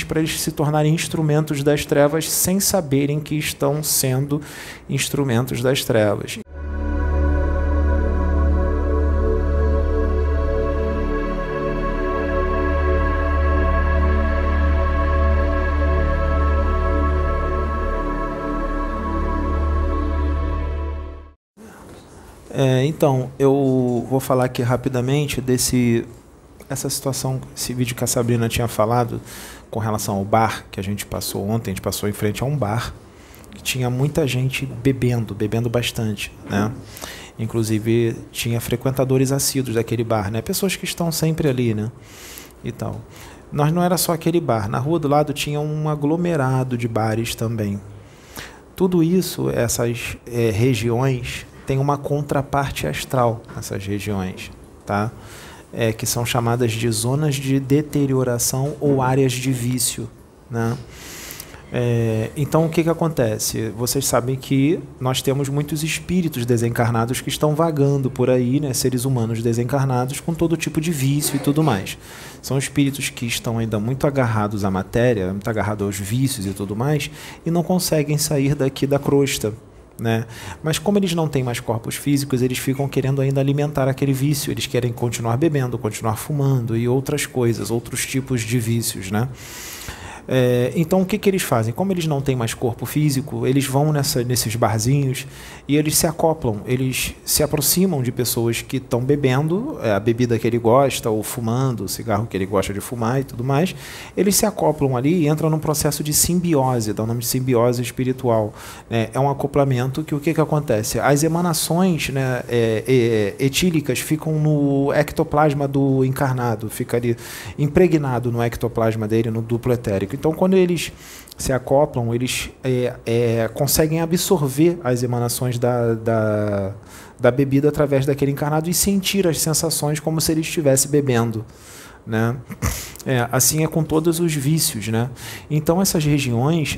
para eles se tornarem instrumentos das trevas sem saberem que estão sendo instrumentos das trevas. Então, eu vou falar aqui rapidamente essa situação, esse vídeo que a Sabrina tinha falado com relação ao bar que a gente passou ontem. A gente passou em frente a um bar que tinha muita gente bebendo bastante, né? Inclusive tinha frequentadores assíduos daquele bar, né? Pessoas que estão sempre ali, né? E tal. Nós não era só aquele bar, na rua do lado tinha um aglomerado de bares também. Tudo isso, essas regiões, tem uma contraparte astral nessas regiões, tá? Que são chamadas de zonas de deterioração ou áreas de vício, né? Então, o que acontece? Vocês sabem que nós temos muitos espíritos desencarnados que estão vagando por aí, né? Seres humanos desencarnados com todo tipo de vício e tudo mais. São espíritos que estão ainda muito agarrados à matéria, muito agarrados aos vícios e tudo mais, e não conseguem sair daqui da crosta, né? Mas como eles não têm mais corpos físicos, eles ficam querendo ainda alimentar aquele vício. Eles querem continuar bebendo, continuar fumando e outras coisas, outros tipos de vícios, né? Então o que eles fazem? Como eles não têm mais corpo físico, eles vão nesses barzinhos e eles se acoplam, eles se aproximam de pessoas que estão bebendo a bebida que ele gosta, ou fumando o cigarro que ele gosta de fumar e tudo mais. Eles se acoplam ali e entram num processo de simbiose, dá o nome de simbiose espiritual, né? É um acoplamento que o que acontece? As emanações, né, etílicas ficam no ectoplasma do encarnado, fica ali impregnado no ectoplasma dele, no duplo etérico. Então, quando eles se acoplam, eles conseguem absorver as emanações da bebida através daquele encarnado e sentir as sensações como se ele estivesse bebendo, né? Assim é com todos os vícios, né? Então, essas regiões,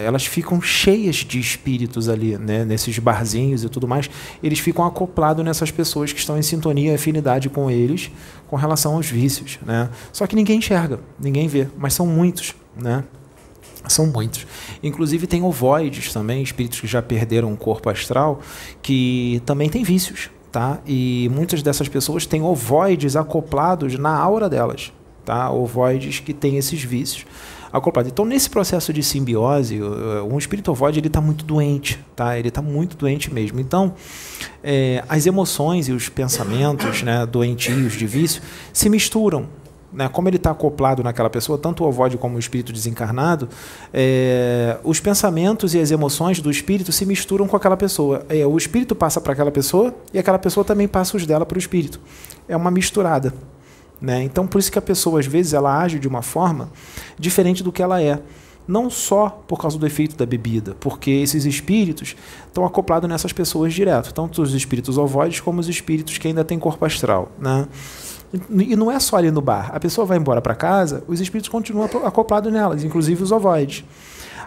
elas ficam cheias de espíritos ali, né? Nesses barzinhos e tudo mais, eles ficam acoplados nessas pessoas que estão em sintonia e afinidade com eles com relação aos vícios, né? Só que ninguém enxerga, ninguém vê, mas são muitos, né? São muitos. Inclusive tem ovoides também, espíritos que já perderam o corpo astral, que também têm vícios, tá? E muitas dessas pessoas têm ovoides acoplados na aura delas, tá? Ovoides que têm esses vícios acoplados. Então, nesse processo de simbiose, um espírito ovoide ele está muito doente, tá? Ele está muito doente mesmo. Então, as emoções e os pensamentos, né, doentios de vício se misturam, né? Como ele está acoplado naquela pessoa, tanto o ovoide como o espírito desencarnado, os pensamentos e as emoções do espírito se misturam com aquela pessoa. O espírito passa para aquela pessoa e aquela pessoa também passa os dela para o espírito. É uma misturada, né? Então, por isso que a pessoa, às vezes, ela age de uma forma diferente do que ela é. Não só por causa do efeito da bebida, porque esses espíritos estão acoplados nessas pessoas direto, tanto os espíritos ovoides como os espíritos que ainda têm corpo astral, né? E não é só ali no bar. A pessoa vai embora para casa, os espíritos continuam acoplados nelas, inclusive os ovoides.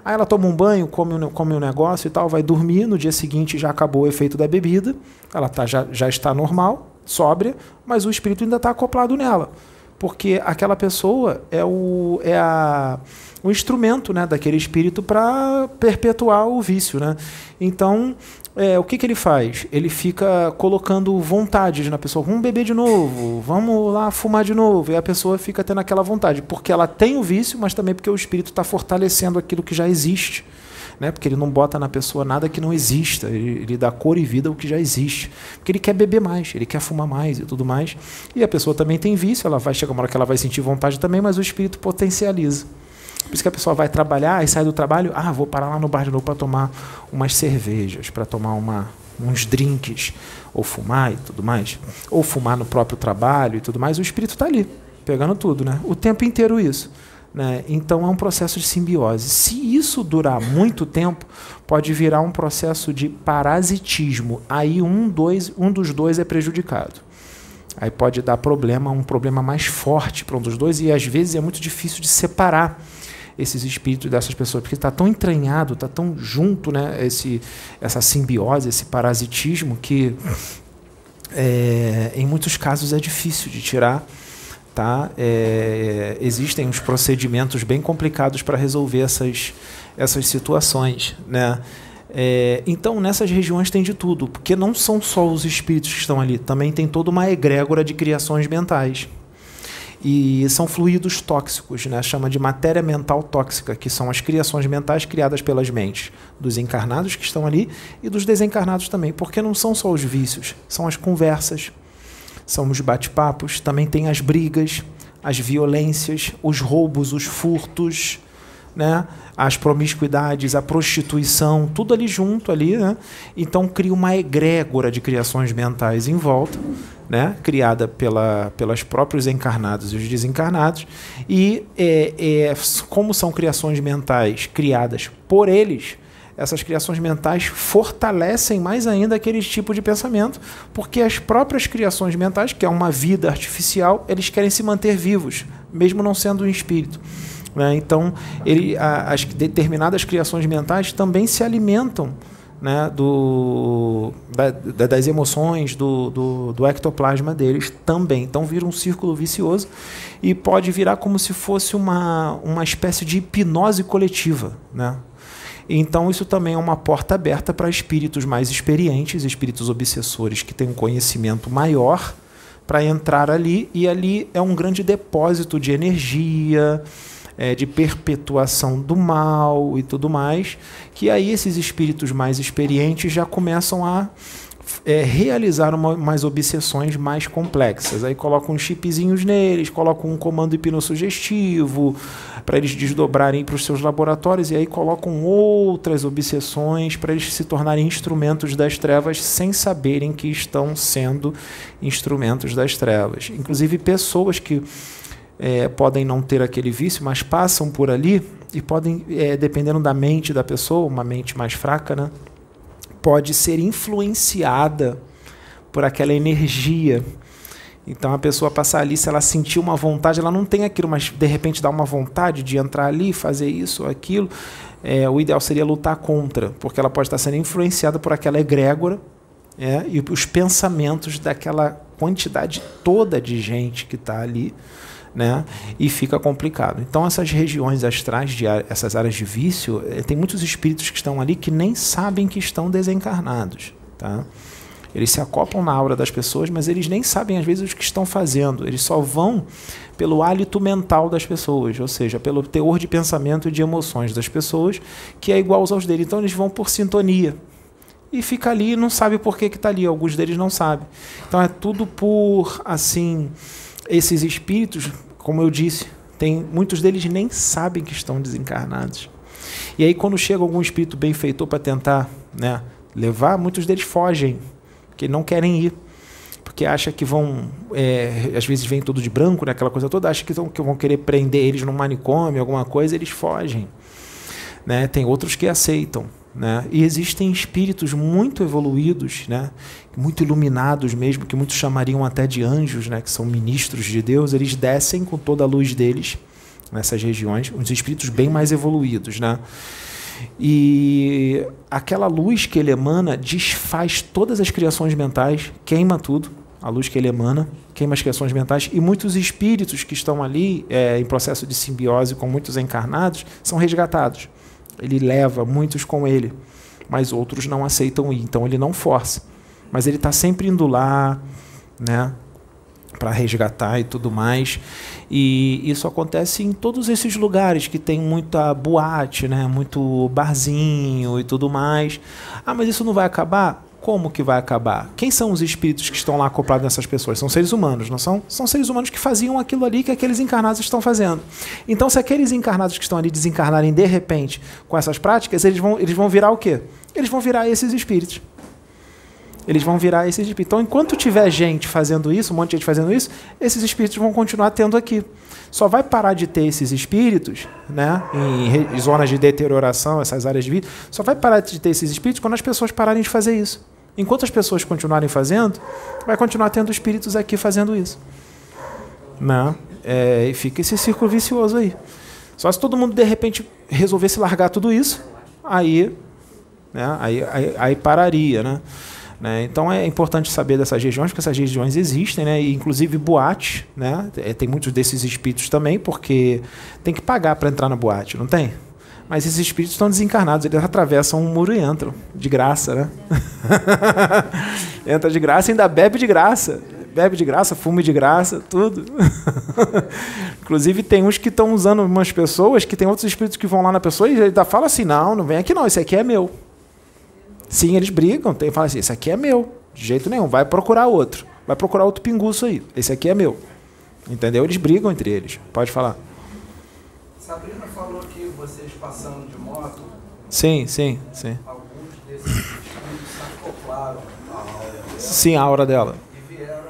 Aí ela toma um banho, come um negócio e tal, vai dormir, no dia seguinte já acabou o efeito da bebida, ela já está normal, sóbria, mas o espírito ainda está acoplado nela, porque aquela pessoa é o instrumento, né, daquele espírito para perpetuar o vício, né? Então, o que ele faz? Ele fica colocando vontades na pessoa. Vamos beber de novo, vamos lá fumar de novo. E a pessoa fica tendo aquela vontade, porque ela tem o vício, mas também porque o espírito está fortalecendo aquilo que já existe, né? Porque ele não bota na pessoa nada que não exista, ele dá cor e vida ao que já existe, porque ele quer beber mais, ele quer fumar mais e tudo mais. E a pessoa também tem vício, ela vai chegar uma hora que ela vai sentir vontade também, mas o espírito potencializa. Por isso que a pessoa vai trabalhar e sai do trabalho, vou parar lá no bar de novo para tomar umas cervejas, para tomar uns drinks, ou fumar e tudo mais, ou fumar no próprio trabalho e tudo mais. O espírito está ali, pegando tudo, né? O tempo inteiro isso, né? Então é um processo de simbiose. Se isso durar muito tempo, pode virar um processo de parasitismo. Aí um dos dois é prejudicado. Aí pode dar um problema mais forte para um dos dois, e às vezes é muito difícil de separar esses espíritos dessas pessoas, porque está tão entranhado, está tão junto, né, essa simbiose, esse parasitismo, que em muitos casos é difícil de tirar, tá? Existem uns procedimentos bem complicados para resolver essas situações, né? Então, nessas regiões tem de tudo, porque não são só os espíritos que estão ali, também tem toda uma egrégora de criações mentais. E são fluidos tóxicos, né? Chama de matéria mental tóxica, que são as criações mentais criadas pelas mentes dos encarnados que estão ali e dos desencarnados também, porque não são só os vícios, são as conversas, são os bate-papos, também tem as brigas, as violências, os roubos, os furtos, né? As promiscuidades, a prostituição, tudo ali junto ali, né? Então cria uma egrégora de criações mentais em volta, né? Criada pelos próprios encarnados e os desencarnados, e como são criações mentais criadas por eles, essas criações mentais fortalecem mais ainda aquele tipo de pensamento, porque as próprias criações mentais, que é uma vida artificial, eles querem se manter vivos, mesmo não sendo um espírito. Então, as determinadas criações mentais também se alimentam, né, das emoções, do ectoplasma deles também. Então, vira um círculo vicioso e pode virar como se fosse uma espécie de hipnose coletiva, né? Então, isso também é uma porta aberta para espíritos mais experientes, espíritos obsessores que têm um conhecimento maior, para entrar ali, e ali é um grande depósito de energia, de perpetuação do mal e tudo mais, que aí esses espíritos mais experientes já começam a realizar umas obsessões mais complexas. Aí colocam uns chipzinhos neles, colocam um comando hipnossugestivo para eles desdobrarem para os seus laboratórios, e aí colocam outras obsessões para eles se tornarem instrumentos das trevas sem saberem que estão sendo instrumentos das trevas. Inclusive pessoas que podem não ter aquele vício, mas passam por ali e podem, dependendo da mente da pessoa, uma mente mais fraca, né, pode ser influenciada por aquela energia. Então a pessoa passar ali, se ela sentir uma vontade, ela não tem aquilo, mas de repente dá uma vontade de entrar ali, fazer isso ou aquilo, o ideal seria lutar contra, porque ela pode estar sendo influenciada por aquela egrégora, e os pensamentos daquela quantidade toda de gente que está ali, né? E fica complicado. Então essas regiões astrais, essas áreas de vício, tem muitos espíritos que estão ali que nem sabem que estão desencarnados, tá? Eles se acoplam na aura das pessoas, mas eles nem sabem às vezes o que estão fazendo. Eles só vão pelo hálito mental das pessoas, ou seja, pelo teor de pensamento e de emoções das pessoas, que é igual aos deles. Então eles vão por sintonia e fica ali e não sabe por que está ali. Alguns deles não sabem. Então é tudo por, assim, esses espíritos, como eu disse, muitos deles nem sabem que estão desencarnados. E aí quando chega algum espírito benfeitor para tentar, né, levar, muitos deles fogem, porque não querem ir, porque acham que vão, às vezes vem tudo de branco, né, aquela coisa toda, acham que vão querer prender eles num manicômio, alguma coisa, eles fogem, né? Tem outros que aceitam, né? E existem espíritos muito evoluídos, né, muito iluminados mesmo, que muitos chamariam até de anjos, né, que são ministros de Deus. Eles descem com toda a luz deles nessas regiões, uns espíritos bem mais evoluídos, né? E aquela luz que ele emana desfaz todas as criações mentais, queima tudo, a luz que ele emana queima as criações mentais, e muitos espíritos que estão ali em processo de simbiose com muitos encarnados são resgatados. Ele leva muitos com ele, mas outros não aceitam ir, então ele não força. Mas ele está sempre indo lá, né, para resgatar e tudo mais. E isso acontece em todos esses lugares que tem muita boate, né, muito barzinho e tudo mais. Ah, mas isso não vai acabar? Como que vai acabar? Quem são os espíritos que estão lá acoplados nessas pessoas? São seres humanos, não são? São seres humanos que faziam aquilo ali que aqueles encarnados estão fazendo. Então, se aqueles encarnados que estão ali desencarnarem de repente com essas práticas, eles vão virar o quê? Eles vão virar esses espíritos. Eles vão virar esses espíritos. Então, enquanto tiver gente fazendo isso, um monte de gente fazendo isso, esses espíritos vão continuar tendo aqui. Só vai parar de ter esses espíritos, né, em zonas de deterioração, essas áreas de vida, só vai parar de ter esses espíritos quando as pessoas pararem de fazer isso. Enquanto as pessoas continuarem fazendo, vai continuar tendo espíritos aqui fazendo isso, né? E fica esse círculo vicioso aí. Só se todo mundo de repente resolvesse largar tudo isso, aí, né, aí pararia, né? né? Então é importante saber dessas regiões, porque essas regiões existem, né? E, inclusive boate, né? Tem muitos desses espíritos também, porque tem que pagar para entrar na boate, não tem? Mas esses espíritos estão desencarnados, eles atravessam um muro e entram, de graça, né? Entra de graça e ainda bebe de graça. Bebe de graça, fume de graça, tudo. Inclusive tem uns que estão usando umas pessoas, que tem outros espíritos que vão lá na pessoa e ele ainda fala assim, não vem aqui não, esse aqui é meu. Sim, eles brigam, falam assim, esse aqui é meu, de jeito nenhum, vai procurar outro pinguço aí, esse aqui é meu. Entendeu? Eles brigam entre eles. Pode falar. Sabrina falou que vocês passando de moto, Sim. alguns desses espíritos se acoplaram à aura dela. Sim, a aura dela. E vieram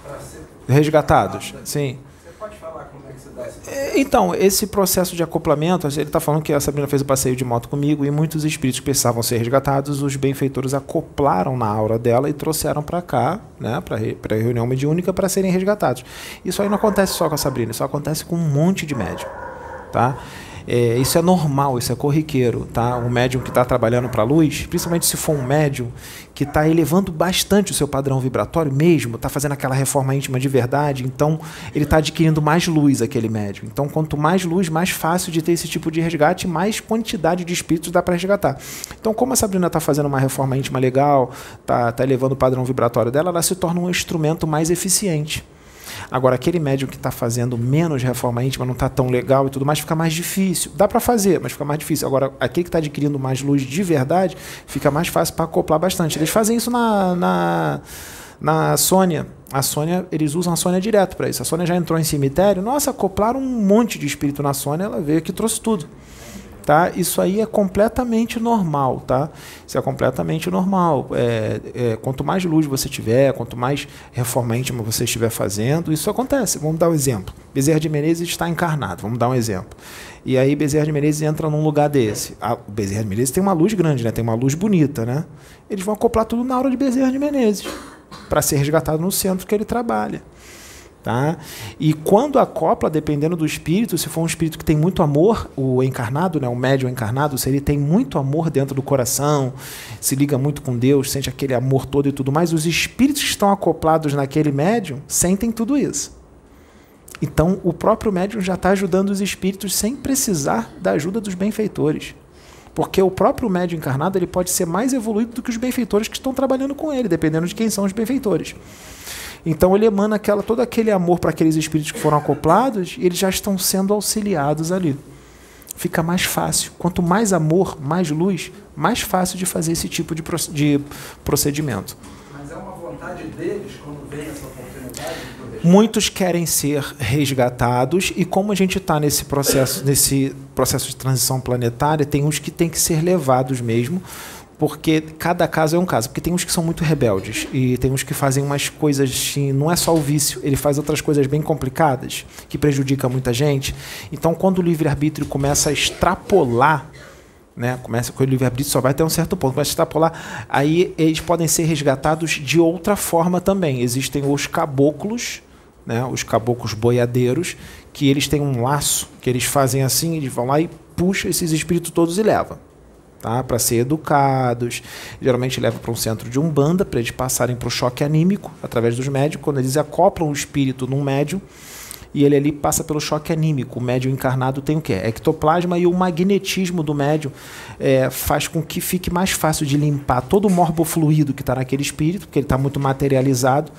para ser Resgatados, sim. Você pode falar como é que você dá esse processo? Então, esse processo de acoplamento, ele está falando que a Sabrina fez o passeio de moto comigo e muitos espíritos que precisavam ser resgatados, os benfeitores acoplaram na aura dela e trouxeram para cá, né, para a reunião mediúnica, para serem resgatados. Isso aí não acontece só com a Sabrina, isso acontece com um monte de médium. Tá? Isso é normal, isso é corriqueiro. Tá? Um médium que está trabalhando para a luz, principalmente se for um médium que está elevando bastante o seu padrão vibratório mesmo, está fazendo aquela reforma íntima de verdade, então ele está adquirindo mais luz, aquele médium. Então, quanto mais luz, mais fácil de ter esse tipo de resgate, mais quantidade de espíritos dá para resgatar. Então, como a Sabrina está fazendo uma reforma íntima legal, está elevando o padrão vibratório dela, ela se torna um instrumento mais eficiente. Agora, aquele médium que está fazendo menos reforma íntima, não está tão legal e tudo mais, fica mais difícil. Dá para fazer, mas fica mais difícil. Agora, aquele que está adquirindo mais luz de verdade, fica mais fácil para acoplar bastante. Eles fazem isso na Sônia. A Sônia, eles usam a Sônia direto para isso. A Sônia já entrou em cemitério, nossa, acoplaram um monte de espírito na Sônia, ela veio aqui e trouxe tudo. Tá? Isso aí é completamente normal, tá? Isso é completamente normal. Quanto mais luz você tiver, quanto mais reforma íntima você estiver fazendo, isso acontece. Vamos dar um exemplo. Bezerra de Menezes está encarnado, vamos dar um exemplo. E aí Bezerra de Menezes entra num lugar desse. O Bezerra de Menezes tem uma luz grande, né? Tem uma luz bonita, né? Eles vão acoplar tudo na aura de Bezerra de Menezes para ser resgatado no centro que ele trabalha. Tá? E quando acopla, dependendo do espírito, se for um espírito que tem muito amor, o encarnado, né, o médium encarnado, se ele tem muito amor dentro do coração, se liga muito com Deus, sente aquele amor todo e tudo mais, os espíritos que estão acoplados naquele médium sentem tudo isso. Então, o próprio médium já está ajudando os espíritos sem precisar da ajuda dos benfeitores. Porque o próprio médium encarnado ele pode ser mais evoluído do que os benfeitores que estão trabalhando com ele, dependendo de quem são os benfeitores. Então ele emana todo aquele amor para aqueles espíritos que foram acoplados e eles já estão sendo auxiliados ali. Fica mais fácil. Quanto mais amor, mais luz, mais fácil de fazer esse tipo de procedimento. Mas é uma vontade deles quando vem essa oportunidade? Muitos querem ser resgatados e como a gente está nesse processo de transição planetária, tem uns que têm que ser levados mesmo, porque cada caso é um caso. Porque tem uns que são muito rebeldes e tem uns que fazem umas coisas assim, não é só o vício, ele faz outras coisas bem complicadas que prejudicam muita gente. Então, quando o livre-arbítrio começa a extrapolar, né, começa com o livre-arbítrio só vai até um certo ponto, começa a extrapolar, aí eles podem ser resgatados de outra forma também. Existem os caboclos, né, os caboclos boiadeiros, que eles têm um laço, que eles fazem assim, eles vão lá e puxam esses espíritos todos e levam. Tá? Para ser educados, geralmente leva para um centro de umbanda para eles passarem para o choque anímico através dos médiums. Quando eles acoplam o espírito num médium e ele ali passa pelo choque anímico, o médium encarnado tem o quê? Ectoplasma, e o magnetismo do médium faz com que fique mais fácil de limpar todo o morbofluido que está naquele espírito, porque ele está muito materializado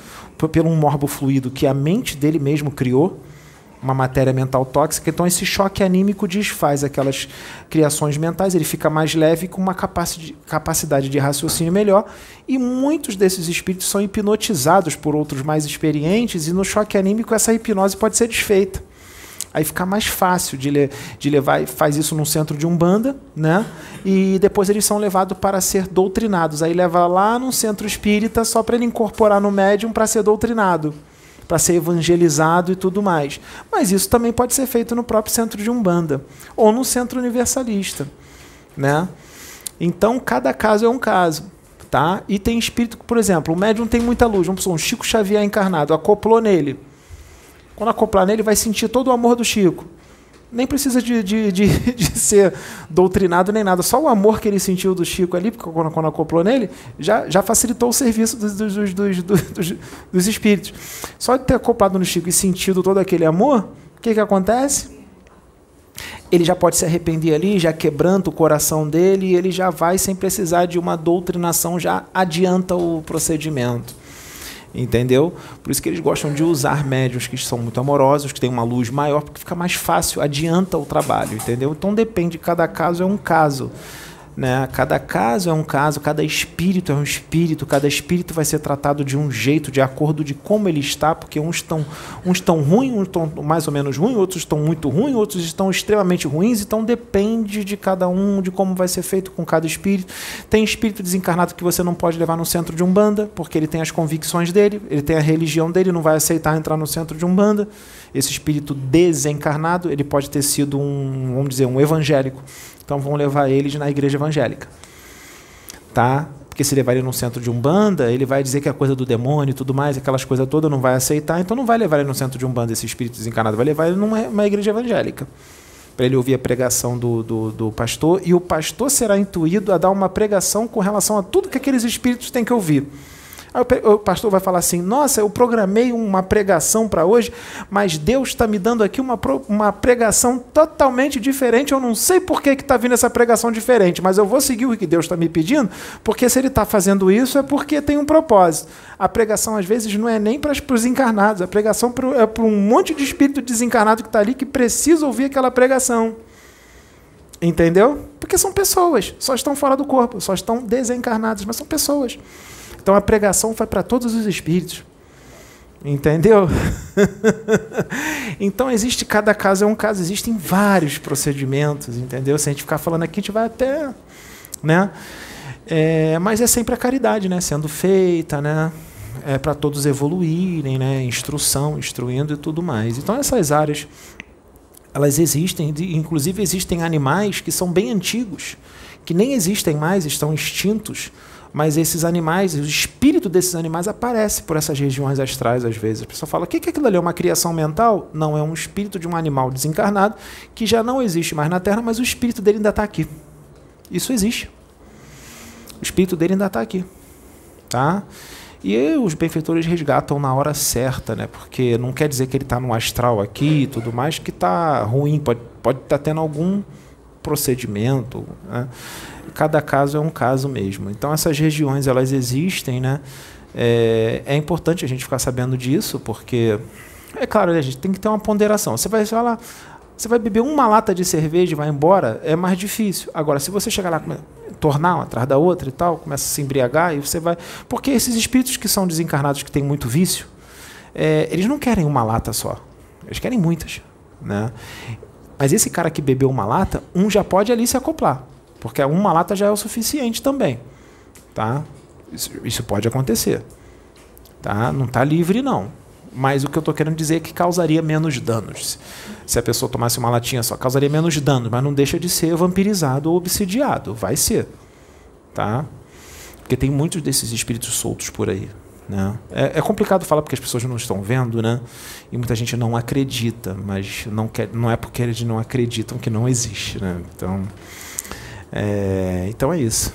pelo um morbofluido que a mente dele mesmo criou, uma matéria mental tóxica. Então esse choque anímico desfaz aquelas criações mentais, ele fica mais leve, com uma capacidade de raciocínio melhor, e muitos desses espíritos são hipnotizados por outros mais experientes, e no choque anímico essa hipnose pode ser desfeita. Aí fica mais fácil de levar, e faz isso num centro de umbanda, né? E depois eles são levados para ser doutrinados. Aí leva lá num centro espírita só para ele incorporar no médium para ser doutrinado, para ser evangelizado e tudo mais. Mas isso também pode ser feito no próprio centro de umbanda ou no centro universalista, né? Então, cada caso é um caso, tá? E tem espírito que, por exemplo, o médium tem muita luz, vamos supor, um Chico Xavier encarnado, acoplou nele. Quando acoplar nele, vai sentir todo o amor do Chico. Nem precisa de ser doutrinado nem nada. Só o amor que ele sentiu do Chico ali, porque quando acoplou nele, já facilitou o serviço dos espíritos. Só de ter acoplado no Chico e sentido todo aquele amor, o que acontece? Ele já pode se arrepender ali, já quebranta o coração dele, e ele já vai sem precisar de uma doutrinação, já adianta o procedimento. Entendeu? Por isso que eles gostam de usar médiuns que são muito amorosos, que têm uma luz maior, porque fica mais fácil, adianta o trabalho, entendeu? Então depende, cada caso é um caso, né? Cada caso é um caso, cada espírito é um espírito, cada espírito vai ser tratado de um jeito, de acordo de como ele está, porque uns estão ruins, uns estão mais ou menos ruins, outros estão muito ruins, outros estão extremamente ruins, então depende de cada um, de como vai ser feito com cada espírito. Tem espírito desencarnado que você não pode levar no centro de Umbanda, porque ele tem as convicções dele, ele tem a religião dele, não vai aceitar entrar no centro de Umbanda. Esse espírito desencarnado, ele pode ter sido vamos dizer, um evangélico. Então vão levar eles na igreja evangélica. Tá? Porque se levar ele no centro de Umbanda, ele vai dizer que é coisa do demônio e tudo mais, aquelas coisas todas, não vai aceitar, então não vai levar ele no centro de Umbanda, esse espírito desencarnado, vai levar ele numa igreja evangélica, para ele ouvir a pregação do pastor, e o pastor será intuído a dar uma pregação com relação a tudo que aqueles espíritos têm que ouvir. Aí o pastor vai falar assim, nossa, eu programei uma pregação para hoje, mas Deus está me dando aqui uma pregação totalmente diferente, eu não sei por que está vindo essa pregação diferente, mas eu vou seguir o que Deus está me pedindo, porque se ele está fazendo isso é porque tem um propósito. A pregação, às vezes, não é nem para os encarnados, a pregação é para um monte de espírito desencarnado que está ali, que precisa ouvir aquela pregação. Entendeu? Porque são pessoas, só estão fora do corpo, só estão desencarnados, mas são pessoas. Então a pregação vai para todos os espíritos. Entendeu? Então cada caso é um caso, existem vários procedimentos, entendeu? Se a gente ficar falando aqui, a gente vai até... né? Mas é sempre a caridade, né? Sendo feita, né? Para todos evoluírem, né? Instruindo e tudo mais. Então essas áreas, elas existem, inclusive existem animais que são bem antigos, que nem existem mais, estão extintos, mas esses animais, o espírito desses animais aparece por essas regiões astrais às vezes. A pessoa fala, o que é aquilo ali? É uma criação mental? Não, é um espírito de um animal desencarnado que já não existe mais na Terra, mas o espírito dele ainda está aqui. Isso existe. O espírito dele ainda está aqui. Tá? E os benfeitores resgatam na hora certa, né? Porque não quer dizer que ele está no astral aqui e tudo mais, que está ruim, pode estar tendo algum procedimento, né? Cada caso é um caso mesmo. Então essas regiões, elas existem, né? É importante a gente ficar sabendo disso, porque é claro, né, a gente tem que ter uma ponderação. Você vai beber uma lata de cerveja e vai embora, é mais difícil. Agora, se você chegar lá, tornar uma atrás da outra e tal, começa a se embriagar, e você vai... Porque esses espíritos que são desencarnados, que têm muito vício, eles não querem uma lata só, eles querem muitas, né? Mas esse cara que bebeu uma lata, já pode ali se acoplar, porque uma lata já é o suficiente também, tá? Isso pode acontecer, tá? Não está livre, não. Mas o que eu estou querendo dizer é que causaria menos danos. Se a pessoa tomasse uma latinha só, causaria menos danos, mas não deixa de ser vampirizado ou obsidiado. Vai ser, tá? Porque tem muitos desses espíritos soltos por aí, né? É complicado falar porque as pessoas não estão vendo, né? E muita gente não acredita, mas não é porque eles não acreditam que não existe, né? Então é isso.